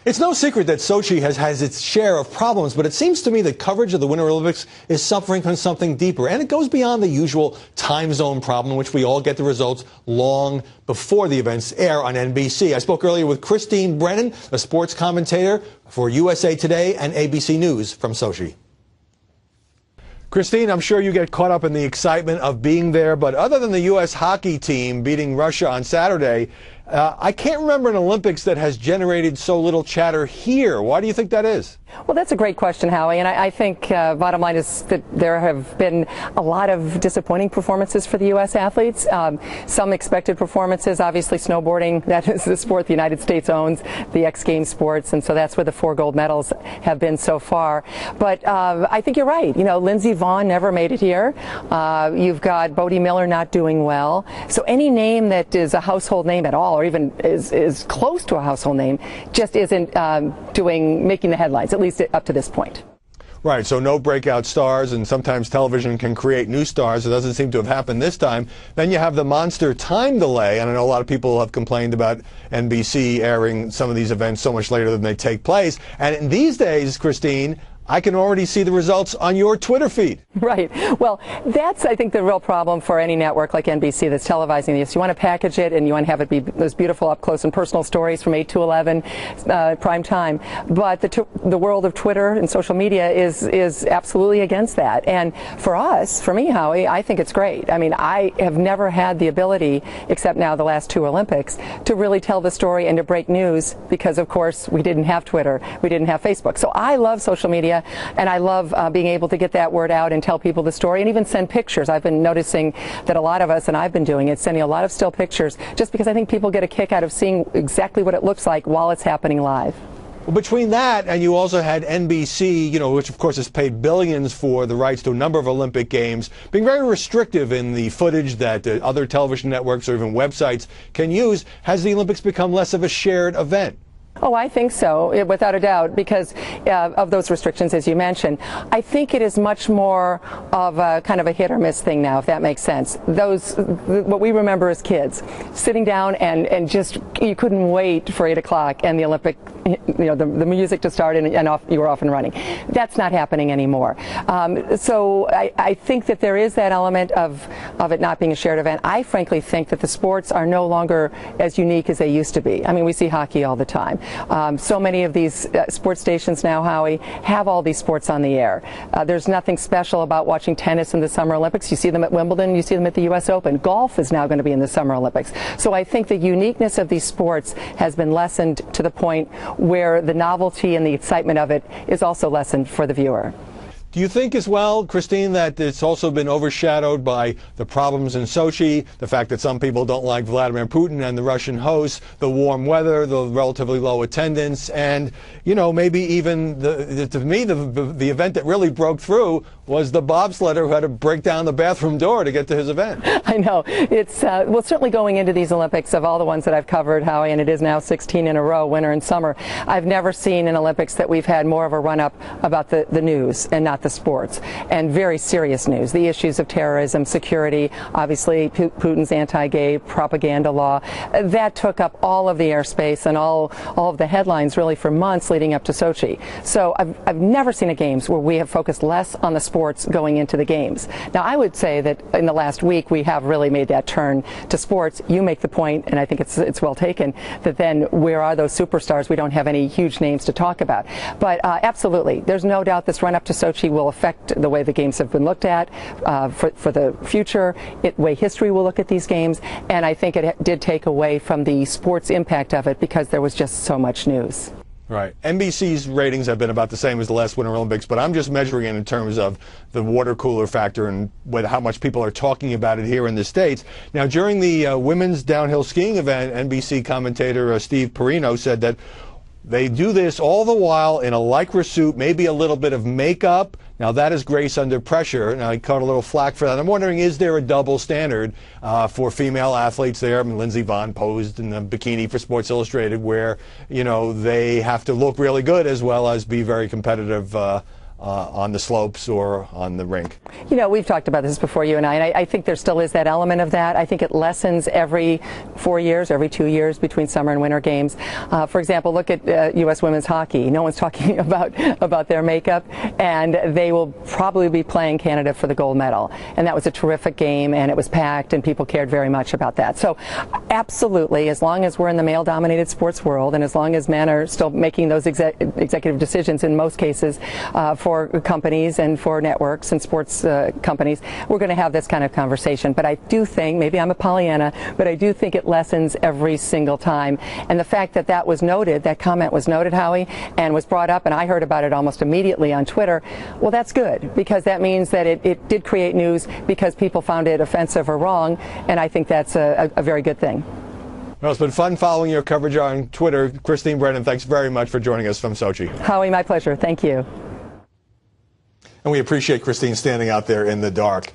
It's no secret that Sochi has its share of problems, but it seems to me that coverage of the Winter Olympics is suffering from something deeper. And it goes beyond the usual time zone problem in which we all get the results long before the events air on NBC. I spoke earlier with Christine Brennan, a sports commentator for USA Today and ABC News from Sochi. Christine, I'm sure you get caught up in the excitement of being there, but other than the U.S. hockey team beating Russia on Saturday, I can't remember an Olympics that has generated so little chatter here. Why do you think that is? Well, that's a great question, Howie, and I think bottom line is that there have been a lot of disappointing performances for the U.S. athletes. Some expected performances, obviously snowboarding, that is the sport the United States owns, the X Games sports, and so that's where the 4 gold medals have been so far. But I think you're right. You know, Lindsey Vonn never made it here. You've got Bodie Miller not doing well. So any name that is a household name at all, or even is close to a household name, just isn't making the headlines, at least up to this point. Right, so no breakout stars, and sometimes television can create new stars. It doesn't seem to have happened this time. Then you have the monster time delay, and I know a lot of people have complained about NBC airing some of these events so much later than they take place. And in these days, Christine, I can already see the results on your Twitter feed. Right. Well, that's, I think, the real problem for any network like NBC that's televising this. You want to package it and you want to have it be those beautiful up close and personal stories from 8 to 11 prime time. But the world of Twitter and social media is absolutely against that. And for us, for me, Howie, I think it's great. I mean, I have never had the ability, except now the last 2 Olympics, to really tell the story and to break news because, of course, we didn't have Twitter, we didn't have Facebook. So I love social media. And I love being able to get that word out and tell people the story and even send pictures. I've been noticing that a lot of us, and I've been doing it, sending a lot of still pictures just because I think people get a kick out of seeing exactly what it looks like while it's happening live. Well, between that and you also had NBC, you know, which of course has paid billions for the rights to a number of Olympic Games, being very restrictive in the footage that other television networks or even websites can use, has the Olympics become less of a shared event? Oh, I think so, without a doubt, because of those restrictions, as you mentioned. I think it is much more of a kind of a hit or miss thing now, if that makes sense. What we remember as kids, sitting down and just, you couldn't wait for 8 o'clock and the Olympic, you know, the music to start and off, you were off and running. That's not happening anymore. So I think that there is that element of it not being a shared event. I frankly think that the sports are no longer as unique as they used to be. I mean, we see hockey all the time. So many of these sports stations now, Howie, have all these sports on the air. There's nothing special about watching tennis in the Summer Olympics. You see them at Wimbledon, you see them at the U.S. Open. Golf is now going to be in the Summer Olympics. So I think the uniqueness of these sports has been lessened to the point where the novelty and the excitement of it is also lessened for the viewer. Do you think as well, Christine, that it's also been overshadowed by the problems in Sochi, the fact that some people don't like Vladimir Putin and the Russian hosts, the warm weather, the relatively low attendance, and, you know, maybe even, to me, the event that really broke through was the bobsledder who had to break down the bathroom door to get to his event? I know. It's, well, certainly going into these Olympics, of all the ones that I've covered, Howie, and it is now 16 in a row, winter and summer, I've never seen an Olympics that we've had more of a run-up about the news and not the sports, and very serious news. The issues of terrorism, security, obviously Putin's anti-gay propaganda law, that took up all of the airspace and all of the headlines really for months leading up to Sochi. So I've never seen a Games where we have focused less on the sports going into the Games. Now I would say that in the last week we have really made that turn to sports. You make the point, and I think it's well taken, that then where are those superstars? We don't have any huge names to talk about. But absolutely, there's no doubt this run up to Sochi will affect the way the Games have been looked at for the future, the way history will look at these Games, and I think it did take away from the sports impact of it because there was just so much news. Right. NBC's ratings have been about the same as the last Winter Olympics, but I'm just measuring it in terms of the water cooler factor and how much people are talking about it here in the States. Now, during the women's downhill skiing event, NBC commentator Steve Perino said that they do this all the while in a lycra suit, maybe a little bit of makeup. Now, that is grace under pressure. Now, he caught a little flack for that. I'm wondering, is there a double standard for female athletes there? I mean, Lindsey Vonn posed in a bikini for Sports Illustrated where, you know, they have to look really good as well as be very competitive on the slopes or on the rink. You know, we've talked about this before, you and I think there still is that element of that. I think it lessens every 4 years, every 2 years between summer and winter games. For example, look at U.S. women's hockey. No one's talking about their makeup, and they will probably be playing Canada for the gold medal. And that was a terrific game, and it was packed, and people cared very much about that. So absolutely, as long as we're in the male-dominated sports world, and as long as men are still making those executive decisions in most cases for companies and for networks and sports companies, we're going to have this kind of conversation. But I do think, maybe I'm a Pollyanna, but I do think it lessens every single time. And the fact that that was noted, that comment was noted, Howie, and was brought up, and I heard about it almost immediately on Twitter, well, that's good, because that means that it did create news because people found it offensive or wrong, and I think that's a very good thing. Well, it's been fun following your coverage on Twitter. Christine Brennan, thanks very much for joining us from Sochi. Howie, my pleasure. Thank you. And we appreciate Christine standing out there in the dark.